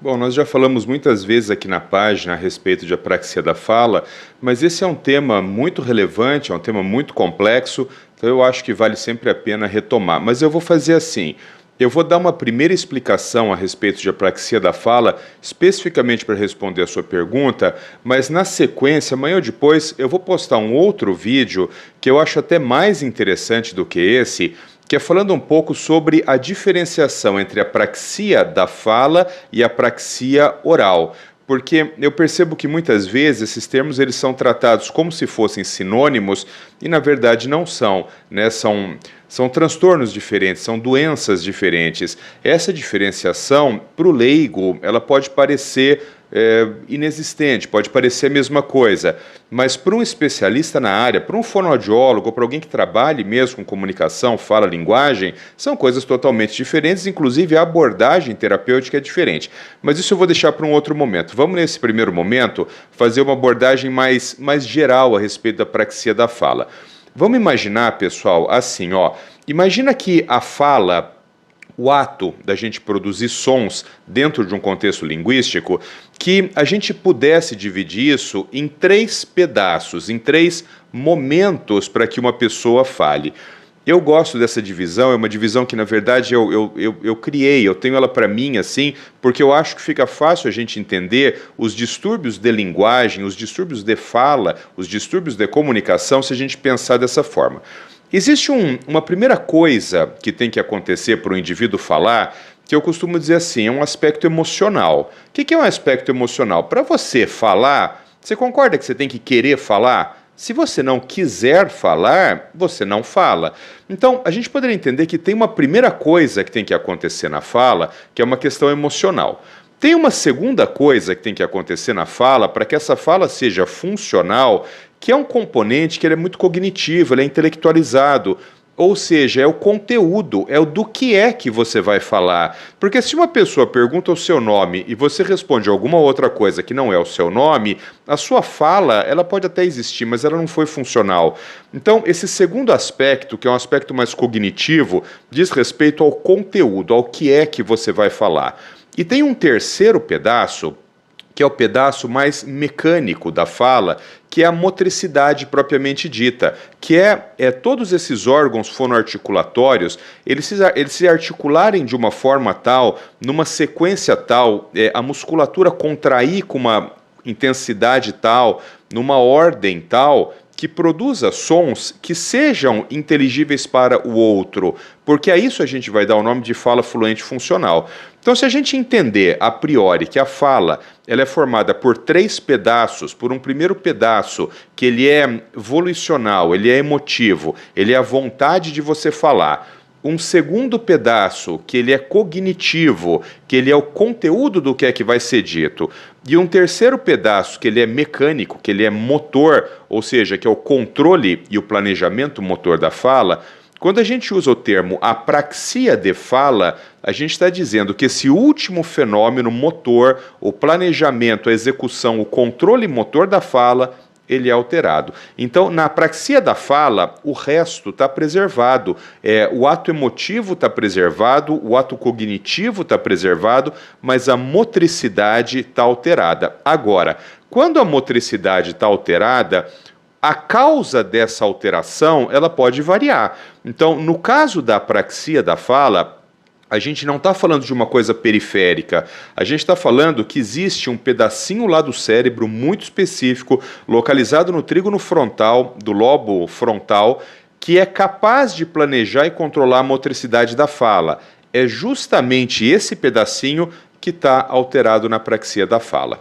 Bom, nós já falamos muitas vezes aqui na página a respeito de apraxia da fala, mas esse é um tema muito relevante, é um tema muito complexo, então eu acho que vale sempre a pena retomar. Mas eu vou fazer assim, eu vou dar uma primeira explicação a respeito de apraxia da fala, especificamente para responder a sua pergunta, mas na sequência, amanhã ou depois, eu vou postar um outro vídeo que eu acho até mais interessante do que esse, que é falando um pouco sobre a diferenciação entre a apraxia da fala e a apraxia oral. Porque eu percebo que muitas vezes esses termos eles são tratados como se fossem sinônimos e na verdade não são, né? São transtornos diferentes, são doenças diferentes. Essa diferenciação, para o leigo, ela pode parecer inexistente, pode parecer a mesma coisa, mas para um especialista na área, para um fonoaudiólogo, para alguém que trabalhe mesmo com comunicação, fala, linguagem, são coisas totalmente diferentes, inclusive a abordagem terapêutica é diferente. Mas isso eu vou deixar para um outro momento. Vamos, nesse primeiro momento, fazer uma abordagem mais geral a respeito da apraxia da fala. Vamos imaginar, pessoal, assim, ó, imagina que a fala, o ato da gente produzir sons dentro de um contexto linguístico, que a gente pudesse dividir isso em 3 pedaços, em 3 momentos para que uma pessoa fale. Eu gosto dessa divisão, é uma divisão que na verdade eu criei, eu tenho ela para mim assim, porque eu acho que fica fácil a gente entender os distúrbios de linguagem, os distúrbios de fala, os distúrbios de comunicação, se a gente pensar dessa forma. Existe uma primeira coisa que tem que acontecer para o indivíduo falar, que eu costumo dizer assim, é um aspecto emocional. O que é um aspecto emocional? Para você falar, você concorda que você tem que querer falar? Se você não quiser falar, você não fala. Então, a gente poderia entender que tem uma primeira coisa que tem que acontecer na fala, que é uma questão emocional. Tem uma segunda coisa que tem que acontecer na fala para que essa fala seja funcional, que é um componente que ele é muito cognitivo, ele é intelectualizado, ou seja, é o conteúdo, é o do que é que você vai falar. Porque se uma pessoa pergunta o seu nome e você responde alguma outra coisa que não é o seu nome, a sua fala, ela pode até existir, mas ela não foi funcional. Então, esse segundo aspecto, que é um aspecto mais cognitivo, diz respeito ao conteúdo, ao que é que você vai falar. E tem um terceiro pedaço, que é o pedaço mais mecânico da fala, que é a motricidade propriamente dita, que é todos esses órgãos fonoarticulatórios, eles se articularem de uma forma tal, numa sequência tal, a musculatura contrair com uma intensidade tal, numa ordem tal, que produza sons que sejam inteligíveis para o outro, porque a isso a gente vai dar o nome de fala fluente funcional. Então, se a gente entender a priori que a fala ela é formada por 3 pedaços, por um primeiro pedaço que ele é volicional, ele é emotivo, ele é a vontade de você falar, um segundo pedaço, que ele é cognitivo, que ele é o conteúdo do que é que vai ser dito, e um terceiro pedaço, que ele é mecânico, que ele é motor, ou seja, que é o controle e o planejamento motor da fala. Quando a gente usa o termo apraxia de fala, a gente está dizendo que esse último fenômeno motor, o planejamento, a execução, o controle motor da fala, ele é alterado. Então, na apraxia da fala, o resto está preservado. O ato emotivo está preservado, o ato cognitivo está preservado, mas a motricidade está alterada. Agora, quando a motricidade está alterada, a causa dessa alteração ela pode variar. Então, no caso da apraxia da fala, a gente não está falando de uma coisa periférica, a gente está falando que existe um pedacinho lá do cérebro muito específico, localizado no trígono frontal, do lobo frontal, que é capaz de planejar e controlar a motricidade da fala. É justamente esse pedacinho que está alterado na apraxia da fala.